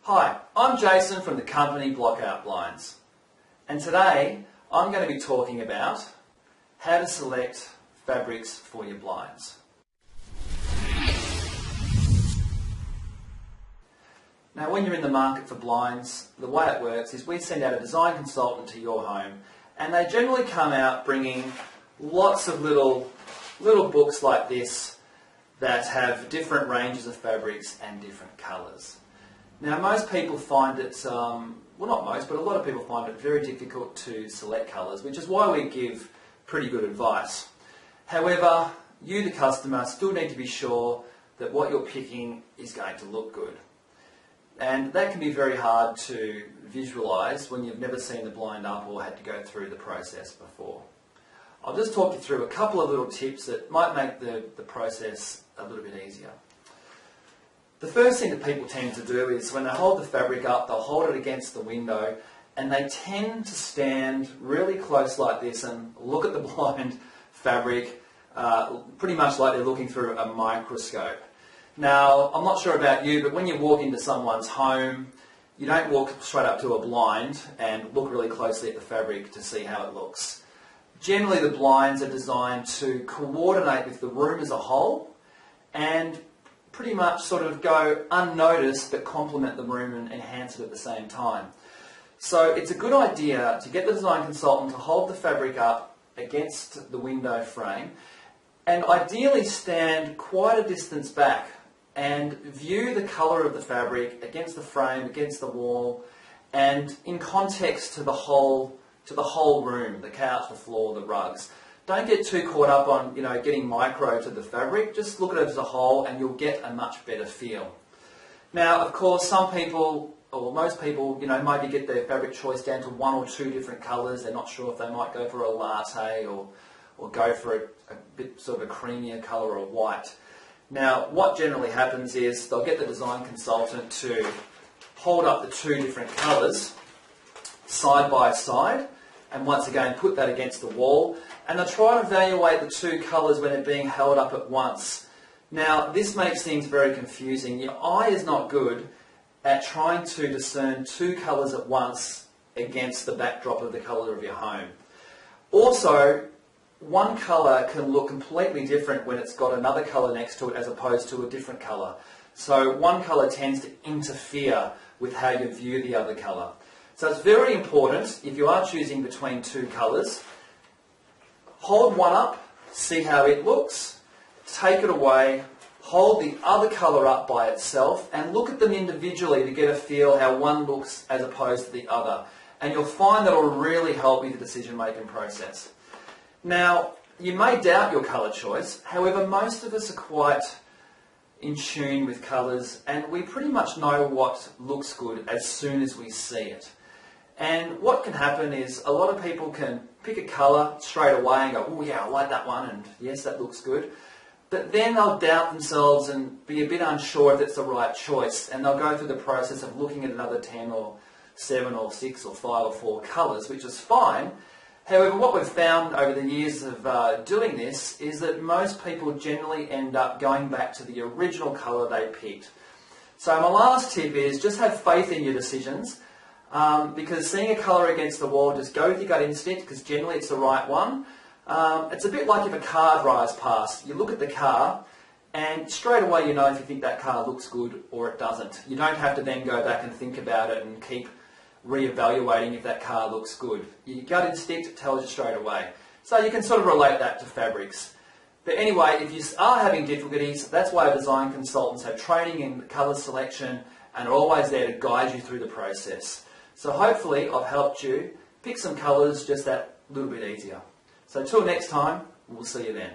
Hi, I'm Jason from the company Blockout Blinds, and today I'm going to be talking about how to select fabrics for your blinds. Now, when you're in the market for blinds, the way it works is we send out a design consultant to your home, and they generally come out bringing lots of little books like this that have different ranges of fabrics and different colours. Now, most people find it, well, not most, but a lot of people find it very difficult to select colours, which is why we give pretty good advice. However, you, the customer, still need to be sure that what you're picking is going to look good. And that can be very hard to visualise when you've never seen the blind up or had to go through the process before. I'll just talk you through a couple of little tips that might make the process a little bit easier. The first thing that people tend to do is when they hold the fabric up, they'll hold it against the window, and they tend to stand really close like this and look at the blind fabric pretty much like they're looking through a microscope. Now, I'm not sure about you, but when you walk into someone's home, you don't walk straight up to a blind and look really closely at the fabric to see how it looks. Generally, the blinds are designed to coordinate with the room as a whole and pretty much sort of go unnoticed but complement the room and enhance it at the same time. So it's a good idea to get the design consultant to hold the fabric up against the window frame and ideally stand quite a distance back and view the colour of the fabric against the frame, against the wall, and in context to the whole room, the couch, the floor, the rugs. Don't get too caught up on, getting micro to the fabric. Just look at it as a whole and you'll get a much better feel. Now, of course, some people, or most people, maybe get their fabric choice down to one or two different colours. They're not sure if they might go for a latte or go for a bit sort of a creamier colour or white. Now, what generally happens is they'll get the design consultant to hold up the two different colours side by side, and once again put that against the wall, and they'll try and evaluate the two colours when they're being held up at once. Now, this makes things very confusing. Your eye is not good at trying to discern two colours at once against the backdrop of the colour of your home. Also, one colour can look completely different when it's got another colour next to it as opposed to a different colour. So one colour tends to interfere with how you view the other colour. So it's very important, if you are choosing between two colours, hold one up, see how it looks, take it away, hold the other colour up by itself, and look at them individually to get a feel how one looks as opposed to the other. And you'll find that it will really help with the decision-making process. Now, you may doubt your colour choice, however, most of us are quite in tune with colours, and we pretty much know what looks good as soon as we see it. And what can happen is a lot of people can pick a colour straight away and go, oh yeah, I like that one, and yes, that looks good. But then they'll doubt themselves and be a bit unsure if it's the right choice, and they'll go through the process of looking at another 10 or 7 or 6 or 5 or 4 colours, which is fine. However, what we've found over the years of doing this is that most people generally end up going back to the original colour they picked. So my last tip is just have faith in your decisions. Because seeing a colour against the wall, just go with your gut instinct, because generally it's the right one. It's a bit like if a car drives past. You look at the car and straight away you know if you think that car looks good or it doesn't. You don't have to then go back and think about it and keep re-evaluating if that car looks good. Your gut instinct tells you straight away. So you can sort of relate that to fabrics. But anyway, if you are having difficulties, that's why our design consultants have training in colour selection and are always there to guide you through the process. So hopefully I've helped you pick some colours just that little bit easier. So until next time, we'll see you then.